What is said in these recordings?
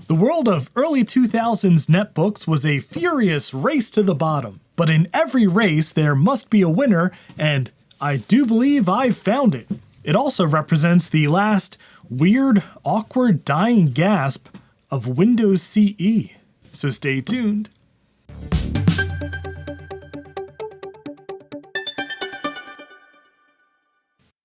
The world of early 2000s netbooks was a furious race to the bottom. But in every race, there must be a winner, and I do believe I've found it. It also represents the last weird, awkward, dying gasp of Windows CE. So stay tuned.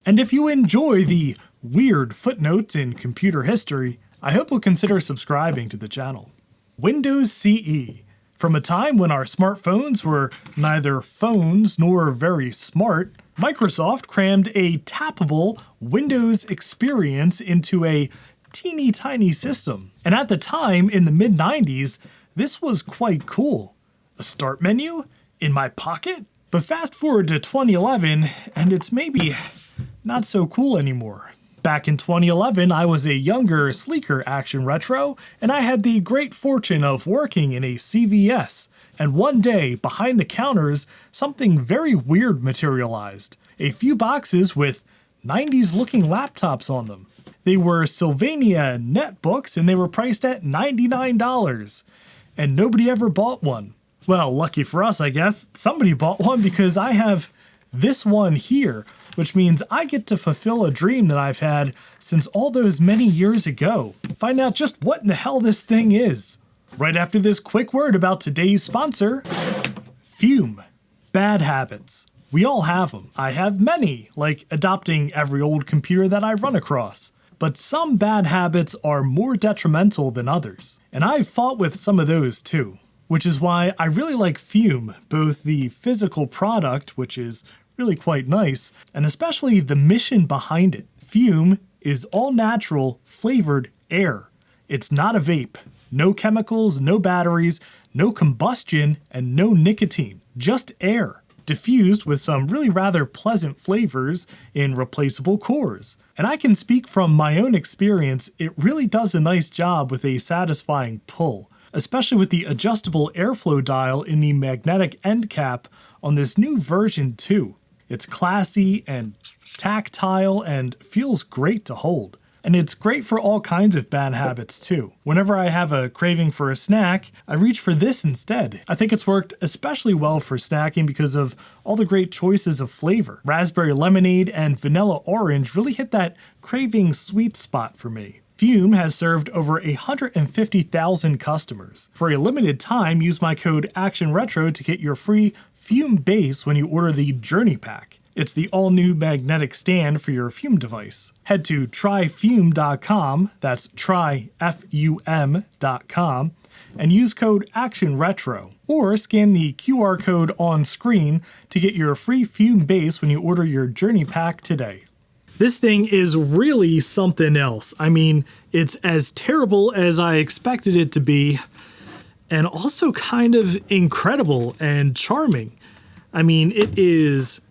And if you enjoy the weird footnotes in computer history, I hope you'll consider subscribing to the channel. Windows CE. From a time when our smartphones were neither phones nor very smart, Microsoft crammed a tappable Windows experience into a teeny tiny system. And at the time, in the mid-90s, this was quite cool. A start menu? In my pocket? But fast forward to 2011, and it's maybe not so cool anymore. Back in 2011, I was a younger, sleeker Action Retro, and I had the great fortune of working in a CVS. And one day, behind the counters, something very weird materialized. A few boxes with 90s-looking laptops on them. They were Sylvania netbooks, and they were priced at $99. And nobody ever bought one. Well, lucky for us, I guess, somebody bought one because I have this one here, which means I get to fulfill a dream that I've had since all those many years ago. Find out just what in the hell this thing is. Right after this quick word about today's sponsor, Fume. Bad habits. We all have them. I have many, like adopting every old computer that I run across. But some bad habits are more detrimental than others. And I've fought with some of those too. Which is why I really like Fume, both the physical product, which is really quite nice, and especially the mission behind it. Fume is all natural, flavored air. It's not a vape. No chemicals, no batteries, no combustion, and no nicotine. Just air, diffused with some really rather pleasant flavors in replaceable cores. And I can speak from my own experience, it really does a nice job with a satisfying pull, especially with the adjustable airflow dial in the magnetic end cap on this new version too. It's classy and tactile and feels great to hold. And it's great for all kinds of bad habits too. Whenever I have a craving for a snack, I reach for this instead. I think it's worked especially well for snacking because of all the great choices of flavor. Raspberry lemonade and vanilla orange really hit that craving sweet spot for me. Fume has served over 150,000 customers. For a limited time, use my code ActionRetro to get your free Fume base when you order the Journey Pack. It's the all-new magnetic stand for your Fume device. Head to tryfume.com, that's tryfum.com, and use code ActionRetro. Or scan the QR code on screen to get your free Fume base when you order your Journey Pack today. This thing is really something else. I mean, it's as terrible as I expected it to be, and also kind of incredible and charming. I mean, it is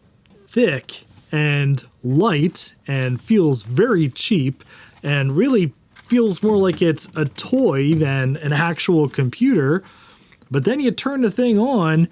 thick and light and feels very cheap and really feels more like it's a toy than an actual computer. But then you turn the thing on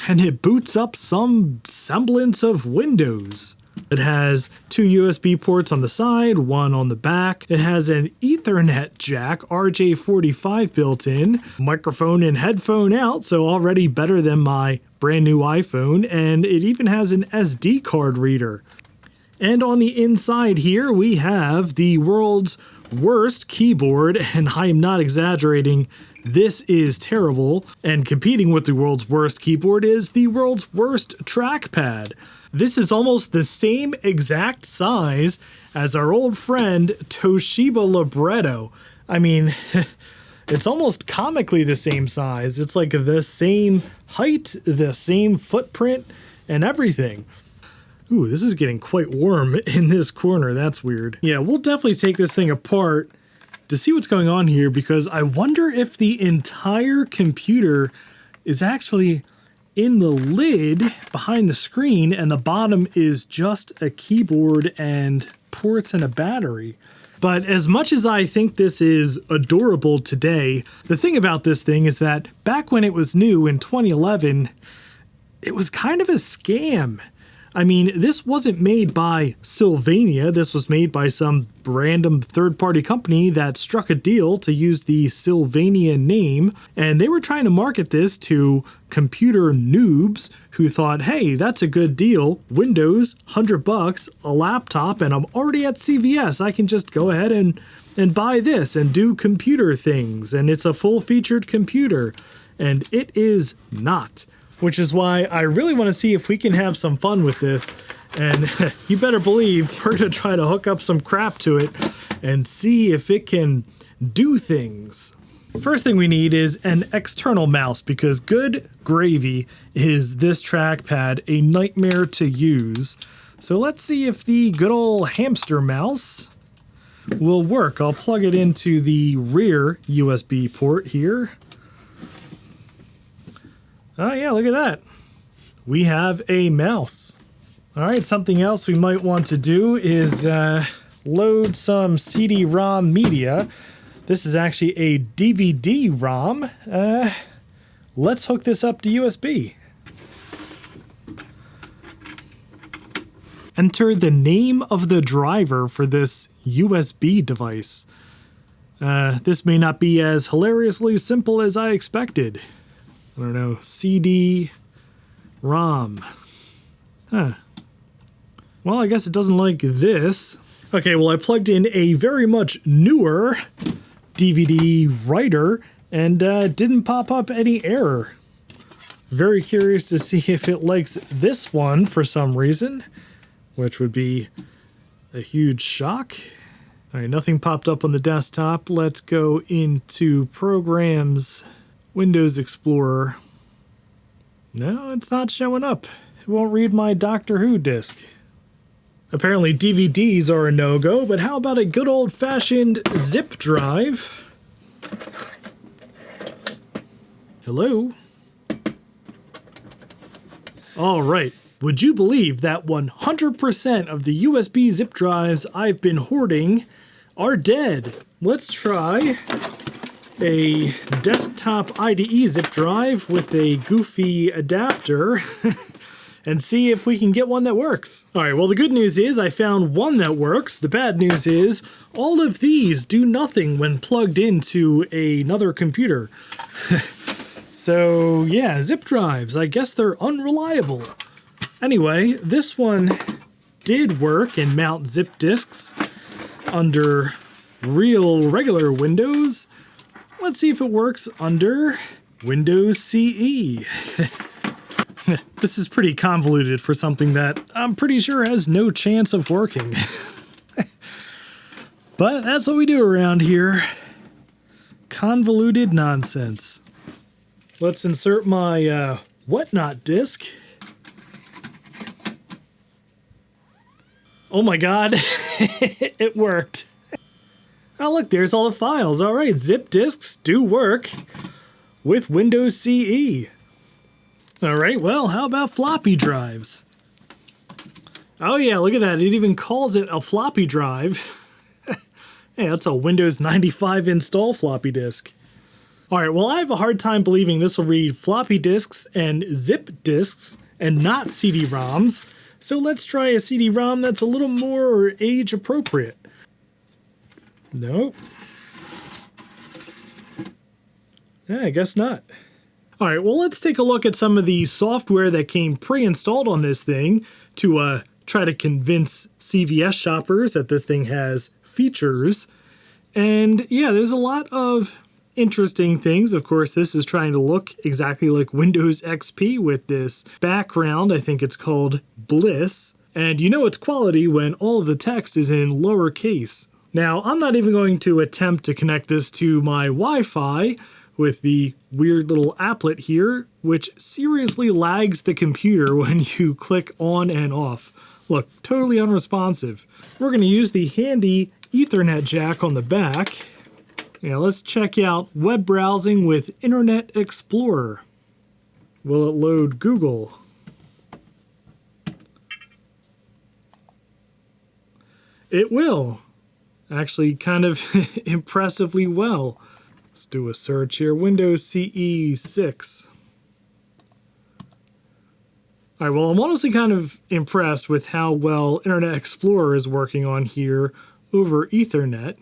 and it boots up some semblance of Windows. It has 2 USB ports on the side, 1 on the back. It has an Ethernet jack, RJ45 built in, microphone and headphone out, so already better than my brand new iPhone, and it even has an SD card reader. And on the inside here, we have the world's worst keyboard, and I am not exaggerating, this is terrible. And competing with the world's worst keyboard is the world's worst trackpad. This is almost the same exact size as our old friend Toshiba Libretto. I mean, it's almost comically the same size. It's like the same height, the same footprint, and everything. Ooh, this is getting quite warm in this corner. That's weird. Yeah, we'll definitely take this thing apart to see what's going on here, because I wonder if the entire computer is actually in the lid behind the screen and the bottom is just a keyboard and ports and a battery. But as much as I think this is adorable today, the thing about this thing is that back when it was new in 2011, it was kind of a scam. I mean, this wasn't made by Sylvania. This was made by some random third-party company that struck a deal to use the Sylvania name, and they were trying to market this to computer noobs who thought, hey, that's a good deal. Windows, $100, a laptop, and I'm already at CVS. I can just go ahead and buy this and do computer things, and it's a full-featured computer. And it is not. Which is why I really want to see if we can have some fun with this. And you better believe we're going to try to hook up some crap to it and see if it can do things. First thing we need is an external mouse, because good gravy is this trackpad a nightmare to use. So let's see if the good old hamster mouse will work. I'll plug it into the rear USB port here. Oh yeah, look at that. We have a mouse. All right, something else we might want to do is load some CD-ROM media. This is actually a DVD-ROM. Let's hook this up to USB. Enter the name of the driver for this USB device. This may not be as hilariously simple as I expected. I don't know, CD-ROM. Huh. Well, I guess it doesn't like this. Okay, well, I plugged in a very much newer DVD writer and didn't pop up any error. Very curious to see if it likes this one for some reason, which would be a huge shock. All right, nothing popped up on the desktop. Let's go into Programs, Windows Explorer. No, it's not showing up. It won't read my Doctor Who disc. Apparently DVDs are a no-go, but how about a good old-fashioned zip drive? Hello? All right. Would you believe that 100% of the USB zip drives I've been hoarding are dead? Let's try a desktop IDE zip drive with a goofy adapter and see if we can get one that works. All right, well, the good news is I found one that works. The bad news is all of these do nothing when plugged into another computer. So yeah, zip drives, I guess they're unreliable. Anyway, this one did work and mount zip disks under real regular Windows. Let's see if it works under Windows CE. This is pretty convoluted for something that I'm pretty sure has no chance of working. But that's what we do around here. Convoluted nonsense. Let's insert my whatnot disk. Oh my god, it worked. Oh look, there's all the files. All right, zip disks do work with Windows CE. All right, well, how about floppy drives? Oh yeah, look at that. It even calls it a floppy drive. Hey, that's a Windows 95 install floppy disk. All right, well, I have a hard time believing this will read floppy disks and zip disks and not CD-ROMs. So let's try a CD-ROM that's a little more age appropriate. Nope. Yeah, I guess not. All right, well, let's take a look at some of the software that came pre-installed on this thing to try to convince CVS shoppers that this thing has features. And yeah, there's a lot of interesting things. Of course, this is trying to look exactly like Windows XP with this background. I think it's called Bliss. And you know it's quality when all of the text is in lowercase. Now, I'm not even going to attempt to connect this to my Wi-Fi with the weird little applet here, which seriously lags the computer when you click on and off. Look, totally unresponsive. We're going to use the handy Ethernet jack on the back. Now let's check out web browsing with Internet Explorer. Will it load Google? It will. Actually, kind of impressively well. Let's do a search here. Windows CE 6. All right, well, I'm honestly kind of impressed with how well Internet Explorer is working on here over Ethernet.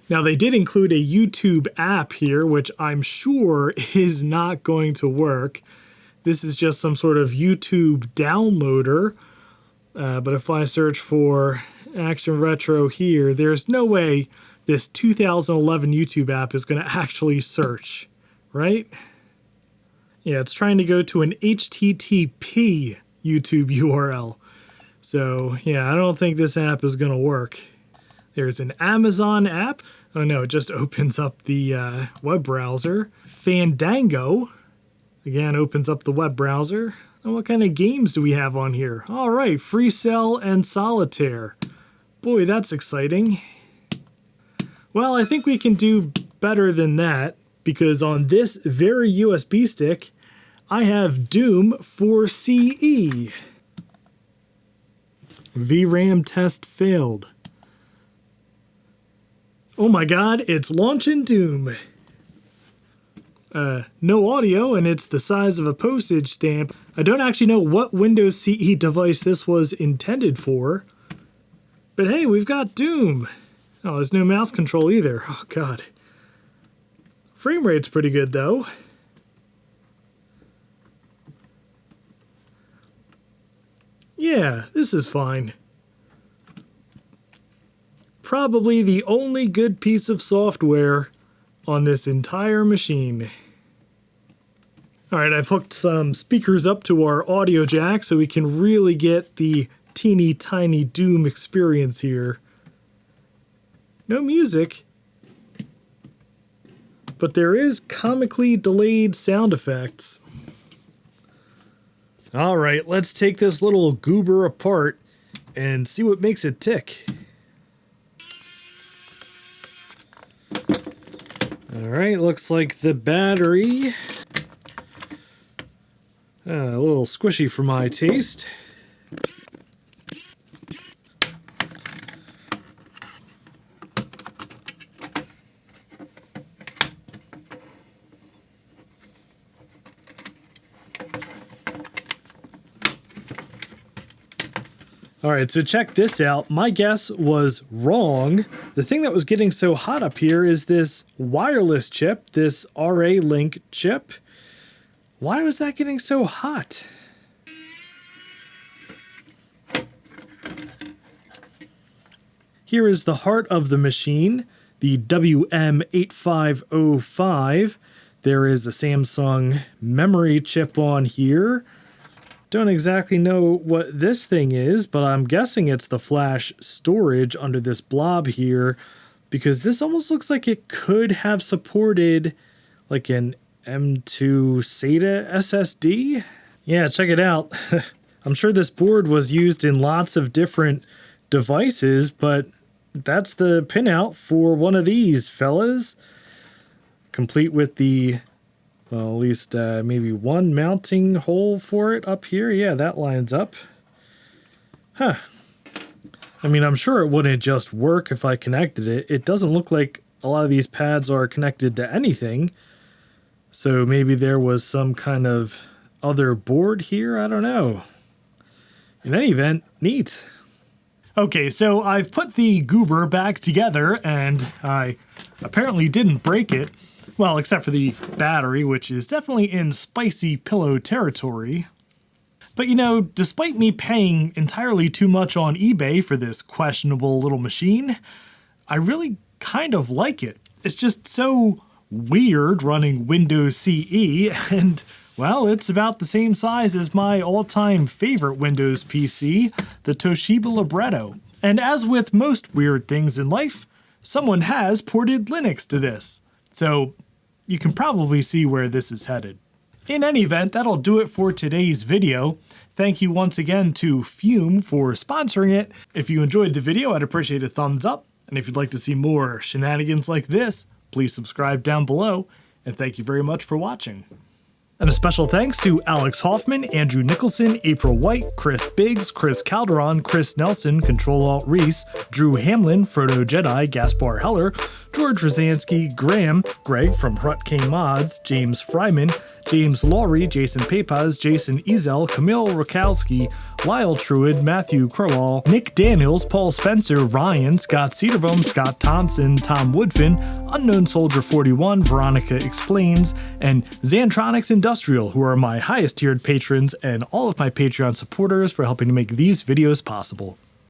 Now, they did include a YouTube app here, which I'm sure is not going to work. This is just some sort of YouTube downloader. But if I search for Action Retro here, there's no way this 2011 YouTube app is going to actually search, right? Yeah, it's trying to go to an HTTP YouTube URL. So, yeah, I don't think this app is going to work. There's an Amazon app. Oh no, it just opens up the web browser. Fandango, again, opens up the web browser. And what kind of games do we have on here? All right, Free Cell and Solitaire. Boy, that's exciting. Well, I think we can do better than that, because on this very USB stick, I have Doom for CE. VRAM test failed. Oh my god, it's launching Doom. No audio, and it's the size of a postage stamp. I don't actually know what Windows CE device this was intended for. But hey, we've got Doom. Oh, there's no mouse control either. Oh god. Frame rate's pretty good though. Yeah, this is fine. Probably the only good piece of software on this entire machine. Alright, I've hooked some speakers up to our audio jack so we can really get the teeny tiny Doom experience here. No music, but there is comically delayed sound effects. Alright, let's take this little goober apart and see what makes it tick. Alright, looks like the battery, a little squishy for my taste. Alright, so check this out. My guess was wrong. The thing that was getting so hot up here is this wireless chip, this RA-Link chip. Why was that getting so hot? Here is the heart of the machine, the WM8505. There is a Samsung memory chip on here. Don't exactly know what this thing is, but I'm guessing it's the flash storage under this blob here, because this almost looks like it could have supported like an M2 SATA SSD. Yeah, check it out. I'm sure this board was used in lots of different devices, but that's the pinout for one of these fellas, complete with the, well, at least maybe one mounting hole for it up here. Yeah, that lines up. Huh. I mean, I'm sure it wouldn't just work if I connected it. It doesn't look like a lot of these pads are connected to anything. So maybe there was some kind of other board here. I don't know. In any event, neat. Okay, so I've put the goober back together, and I apparently didn't break it. Well, except for the battery, which is definitely in spicy pillow territory. But you know, despite me paying entirely too much on eBay for this questionable little machine, I really kind of like it. It's just so weird running Windows CE, and well, it's about the same size as my all-time favorite Windows PC, the Toshiba Libretto. And as with most weird things in life, someone has ported Linux to this. So you can probably see where this is headed. In any event, that'll do it for today's video. Thank you once again to Fume for sponsoring it. If you enjoyed the video, I'd appreciate a thumbs up. And if you'd like to see more shenanigans like this, please subscribe down below. And thank you very much for watching. And a special thanks to Alex Hoffman, Andrew Nicholson, April White, Chris Biggs, Chris Calderon, Chris Nelson, Control-Alt-Reese, Drew Hamlin, Frodo Jedi, Gaspar Heller, George Rosansky, Graham, Greg from Hrut K Mods, James Fryman, James Laurie, Jason Papaz, Jason Ezel, Camille Rakowski, Lyle Truid, Matthew Crowell, Nick Daniels, Paul Spencer, Ryan, Scott Cedarbaum, Scott Thompson, Tom Woodfin, Unknown Soldier 41, Veronica Explains, and Xantronics Industrial, who are my highest tiered patrons and all of my Patreon supporters for helping to make these videos possible.